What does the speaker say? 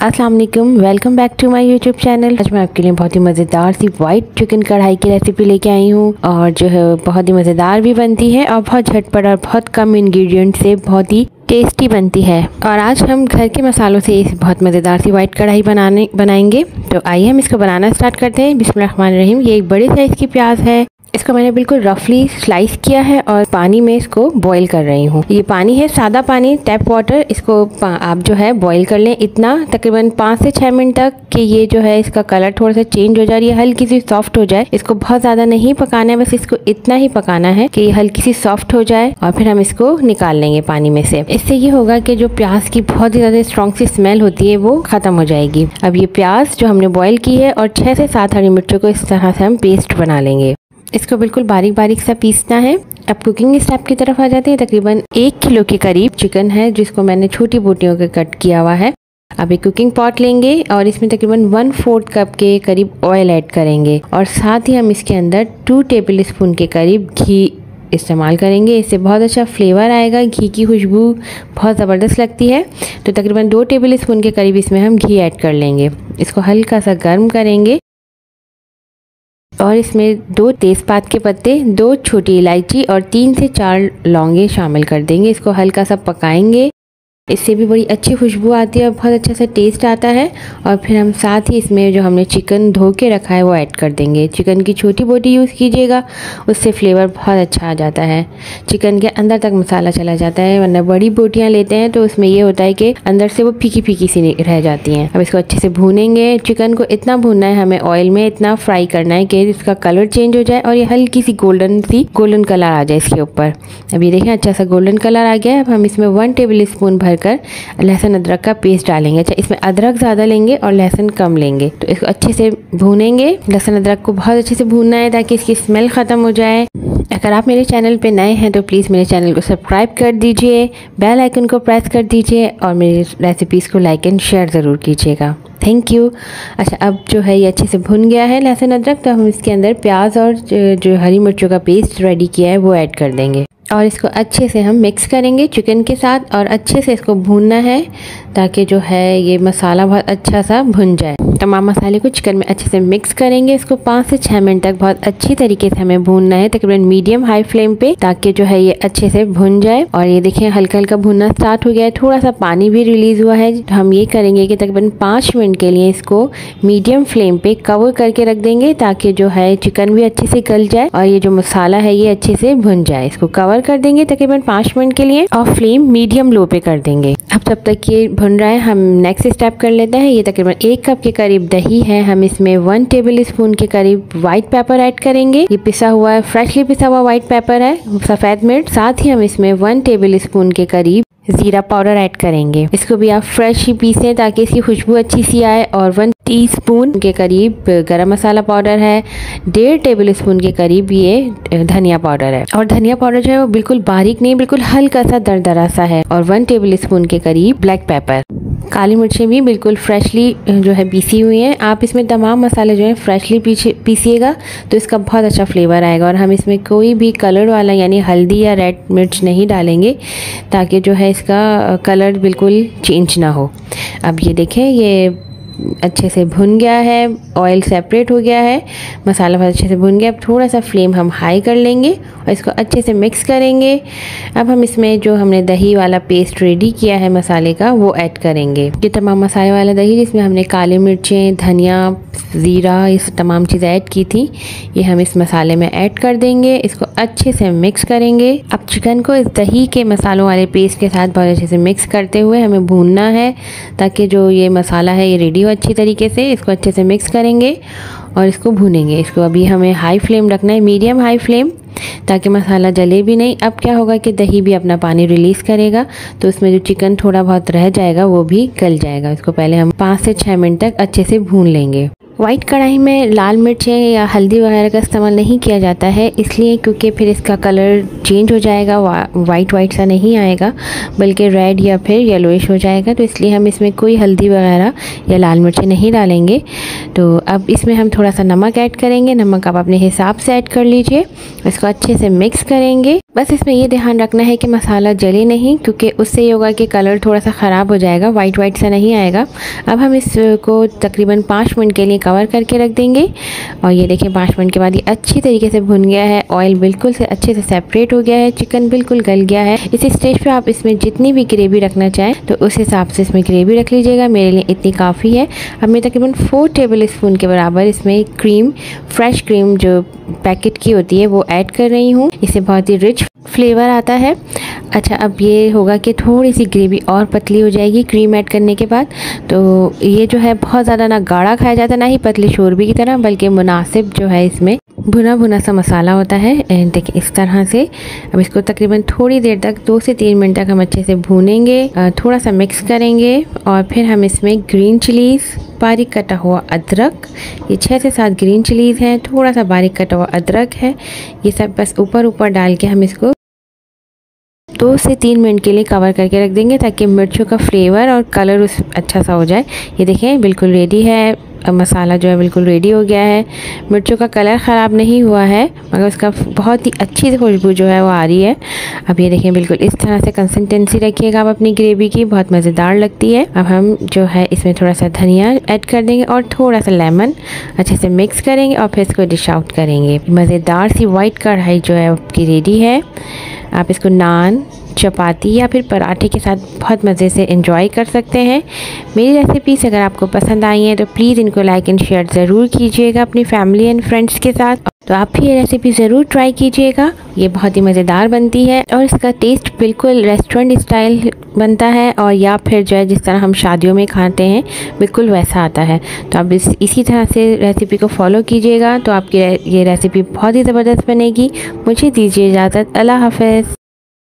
अस्सलाम वालेकुम, welcome back to my YouTube channel. आज मैं आपके लिए बहुत ही मज़ेदार सी वाइट चिकन कढ़ाई की रेसिपी लेके आई हूँ और जो है बहुत ही मज़ेदार भी बनती है और बहुत झटपट और बहुत कम इंग्रेडिएंट से बहुत ही टेस्टी बनती है। और आज हम घर के मसालों से इस बहुत मज़ेदार सी वाइट कढ़ाई बनाएंगे। तो आइए हम इसको बनाना स्टार्ट करते हैं। बिस्मिल्लाहिर्रहमानिर्रहीम। ये एक बड़े साइज़ की प्याज है, इसको मैंने बिल्कुल रफली स्लाइस किया है और पानी में इसको बॉईल कर रही हूँ। ये पानी है सादा पानी, टैप वाटर। इसको आप जो है बॉईल कर लें इतना तकरीबन 5 से 6 मिनट तक कि ये जो है इसका कलर थोड़ा सा चेंज हो जाए, ये हल्की सी सॉफ्ट हो जाए। इसको बहुत ज़्यादा नहीं पकाना है, बस इसको इतना ही पकाना है कि ये हल्की सी सॉफ्ट हो जाए और फिर हम इसको निकाल लेंगे पानी में से। इससे ये होगा कि जो प्याज की बहुत ही ज़्यादा स्ट्रॉन्ग सी स्मेल होती है वो ख़त्म हो जाएगी। अब ये प्याज जो हमने बॉईल की है और 6 से 7 हरी मिर्चों को इस तरह से हम पेस्ट बना लेंगे। इसको बिल्कुल बारीक बारीक सा पीसना है। अब कुकिंग स्टेप की तरफ आ जाते हैं। तकरीबन 1 किलो के करीब चिकन है जिसको मैंने छोटी बोटियों के कट किया हुआ है। अब एक कुकिंग पॉट लेंगे और इसमें तकरीबन 1/4 कप के करीब ऑयल ऐड करेंगे और साथ ही हम इसके अंदर 2 टेबल स्पून के करीब घी इस्तेमाल करेंगे। इससे बहुत अच्छा फ्लेवर आएगा, घी की खुशबू बहुत ज़बरदस्त लगती है। तो तकरीबन 2 टेबल स्पून के करीब इसमें हम घी ऐड कर लेंगे। इसको हल्का सा गर्म करेंगे और इसमें 2 तेज़पात के पत्ते, 2 छोटी इलायची और 3 से 4 लौंगे शामिल कर देंगे। इसको हल्का सा पकाएंगे, इससे भी बड़ी अच्छी खुशबू आती है और बहुत अच्छा सा टेस्ट आता है। और फिर हम साथ ही इसमें जो हमने चिकन धो के रखा है वो ऐड कर देंगे। चिकन की छोटी बोटी यूज़ कीजिएगा, उससे फ्लेवर बहुत अच्छा आ जाता है, चिकन के अंदर तक मसाला चला जाता है। वरना बड़ी बोटियाँ लेते हैं तो उसमें ये होता है कि अंदर से वो फीकी फीकी सी रह जाती हैं। अब इसको अच्छे से भूनेंगे। चिकन को इतना भूनना है हमें, ऑयल में इतना फ्राई करना है कि इसका कलर चेंज हो जाए और ये हल्की सी गोल्डन कलर आ जाए इसके ऊपर। अब ये देखें अच्छा सा गोल्डन कलर आ गया है। अब हम इसमें 1 टेबल स्पून भर कर लहसुन अदरक का पेस्ट डालेंगे। अच्छा, इसमें अदरक ज़्यादा लेंगे और लहसुन कम लेंगे। तो इसको अच्छे से भूनेंगे। लहसुन अदरक को बहुत अच्छे से भूनना है ताकि इसकी स्मेल ख़त्म हो जाए। अगर आप मेरे चैनल पे नए हैं तो प्लीज़ मेरे चैनल को सब्सक्राइब कर दीजिए, बेल आइकन को प्रेस कर दीजिए और मेरी रेसिपीज़ को लाइक एंड शेयर ज़रूर कीजिएगा। Thank you. अच्छा, अब जो है ये अच्छे से भुन गया है लहसुन अदरक, तो हम इसके अंदर प्याज और जो हरी मिर्चों का पेस्ट रेडी किया है वो ऐड कर देंगे और इसको अच्छे से हम मिक्स करेंगे चिकन के साथ और अच्छे से इसको भूनना है ताकि जो है ये मसाला बहुत अच्छा सा भुन जाए। तमाम मसाले को चिकन में अच्छे से मिक्स करेंगे। इसको 5 से 6 मिनट तक बहुत अच्छी तरीके से हमें भूनना है, तकरीबन मीडियम हाई फ्लेम पे, ताकि जो है ये अच्छे से भुन जाए। और ये देखिए हल्का हल्का भुनना स्टार्ट हो गया है, थोड़ा सा पानी भी रिलीज़ हुआ है। हम ये करेंगे कि तकरीबन 5 मिनट के लिए इसको मीडियम फ्लेम पे कवर करके रख देंगे ताकि जो है चिकन भी अच्छे से गल जाए और ये जो मसाला है ये अच्छे से भुन जाए। इसको कवर कर देंगे तकरीबन 5 मिनट के लिए और फ्लेम मीडियम लो पे कर देंगे। अब जब तक ये भुन रहा है हम नेक्स्ट स्टेप कर लेते हैं। ये तकरीबन 1 कप के करीब दही है, हम इसमें 1 टेबल स्पून के करीब व्हाइट पेपर ऐड करेंगे। ये पिसा हुआ है, फ्रेशली पिसा हुआ व्हाइट पेपर है, सफ़ेद मिर्च। साथ ही हम इसमें 1 टेबल स्पून के करीब ज़ीरा पाउडर ऐड करेंगे। इसको भी आप फ्रेश ही पीसें ताकि इसकी खुशबू अच्छी सी आए। और 1 टीस्पून के करीब गरम मसाला पाउडर है, 1.5 टेबल स्पून के करीब ये धनिया पाउडर है। और धनिया पाउडर जो है वो बिल्कुल बारीक नहीं, बिल्कुल हल्का सा दरदरा सा है। और 1 टेबल स्पून के करीब ब्लैक पेपर। काली मिर्चें भी बिल्कुल फ्रेशली जो है पीसी हुई हैं। आप इसमें तमाम मसाले जो हैं फ्रेशली पीसिएगा तो इसका बहुत अच्छा फ्लेवर आएगा। और हम इसमें कोई भी कलर वाला यानी हल्दी या रेड मिर्च नहीं डालेंगे ताकि जो है इसका कलर बिल्कुल चेंज ना हो। अब ये देखें ये अच्छे से भुन गया है, ऑयल सेपरेट हो गया है, मसाला बहुत अच्छे से भुन गया। अब थोड़ा सा फ्लेम हम हाई कर लेंगे और इसको अच्छे से मिक्स करेंगे। अब हम इसमें जो हमने दही वाला पेस्ट रेडी किया है मसाले का वो ऐड करेंगे। ये तमाम मसाले वाला दही जिसमें हमने काली मिर्चें, धनिया, ज़ीरा, ये तमाम चीज़ें ऐड की थी, ये हम इस मसाले में ऐड कर देंगे। इसको अच्छे से मिक्स करेंगे। अब चिकन को इस दही के मसालों वाले पेस्ट के साथ बहुत अच्छे से मिक्स करते हुए हमें भूनना है ताकि जो ये मसाला है ये रेडी हो अच्छी तरीके से। इसको अच्छे से मिक्स करेंगे और इसको भूनेंगे। इसको अभी हमें हाई फ्लेम रखना है, मीडियम हाई फ्लेम, ताकि मसाला जले भी नहीं। अब क्या होगा कि दही भी अपना पानी रिलीज़ करेगा तो उसमें जो चिकन थोड़ा बहुत रह जाएगा वो भी गल जाएगा। इसको पहले हम 5 से 6 मिनट तक अच्छे से भून लेंगे। वाइट कढ़ाई में लाल मिर्चें या हल्दी वगैरह का इस्तेमाल नहीं किया जाता है, इसलिए क्योंकि फिर इसका कलर चेंज हो जाएगा, वाइट सा नहीं आएगा बल्कि रेड या फिर येलोइश हो जाएगा। तो इसलिए हम इसमें कोई हल्दी वगैरह या लाल मिर्चें नहीं डालेंगे। तो अब इसमें हम थोड़ा सा नमक ऐड करेंगे। नमक आप अपने हिसाब से ऐड कर लीजिए। इसको अच्छे से मिक्स करेंगे बस इसमें ये ध्यान रखना है कि मसाला जले नहीं, क्योंकि उससे ये होगा कि कलर थोड़ा सा ख़राब हो जाएगा, वाइट वाइट सा नहीं आएगा। अब हम इसको तकरीबन 5 मिनट के लिए कवर करके रख देंगे। और ये देखिए 5 मिनट के बाद ये अच्छी तरीके से भुन गया है, ऑयल बिल्कुल से अच्छे से सेपरेट हो गया है, चिकन बिल्कुल गल गया है। इस स्टेज पर आप इसमें जितनी भी ग्रेवी रखना चाहें तो उस हिसाब से इसमें ग्रेवी रख लीजिएगा। मेरे लिए इतनी काफ़ी है। अब मैं तकरीबन 4 टेबल स्पून के बराबर इसमें क्रीम, फ्रेश क्रीम जो पैकेट की होती है वो ऐड कर रही हूँ। इससे बहुत ही रिच फ्लेवर आता है। अच्छा, अब ये होगा कि थोड़ी सी ग्रेवी और पतली हो जाएगी क्रीम ऐड करने के बाद। तो ये जो है बहुत ज़्यादा ना गाढ़ा खाया जाता, ना ही पतली शोरबी की तरह, बल्कि मुनासिब जो है इसमें भुना भुना सा मसाला होता है। देखिए इस तरह से। अब इसको तकरीबन थोड़ी देर तक 2 से 3 मिनट तक हम अच्छे से भूनेंगे, थोड़ा सा मिक्स करेंगे। और फिर हम इसमें ग्रीन चिलीज़, बारीक कटा हुआ अदरक, ये 6 से 7 ग्रीन चिलीज़ हैं, थोड़ा सा बारीक कटा हुआ अदरक है, ये सब बस ऊपर ऊपर डाल के हम इसको 2 से 3 मिनट के लिए कवर करके रख देंगे, ताकि मिर्चों का फ्लेवर और कलर उस अच्छा सा हो जाए। ये देखें बिल्कुल रेडी है, मसाला जो है बिल्कुल रेडी हो गया है। मिर्चों का कलर ख़राब नहीं हुआ है, मगर उसका बहुत ही अच्छी खुशबू जो है वो आ रही है। अब ये देखें बिल्कुल इस तरह से कंसिस्टेंसी रखिएगा आप अपनी ग्रेवी की, बहुत मज़ेदार लगती है। अब हम जो है इसमें थोड़ा सा धनिया ऐड कर देंगे और थोड़ा सा लेमन, अच्छे से मिक्स करेंगे और फिर इसको डिश आउट करेंगे। मज़ेदार सी वाइट कढ़ाई जो है आपकी रेडी है। आप इसको नान, चपाती या फिर पराठे के साथ बहुत मज़े से एंजॉय कर सकते हैं। मेरी रेसिपीज़ अगर आपको पसंद आई हैं तो प्लीज़ इनको लाइक एंड शेयर ज़रूर कीजिएगा अपनी फैमिली एंड फ्रेंड्स के साथ। तो आप भी ये रेसिपी ज़रूर ट्राई कीजिएगा, ये बहुत ही मज़ेदार बनती है और इसका टेस्ट बिल्कुल रेस्टोरेंट स्टाइल बनता है, और या फिर जो है जिस तरह हम शादियों में खाते हैं बिल्कुल वैसा आता है। तो आप इसी तरह से रेसिपी को फॉलो कीजिएगा तो आपकी ये रेसिपी बहुत ही ज़बरदस्त बनेगी। मुझे दीजिए इजाज़त। अल्लाह हाफ़िज़।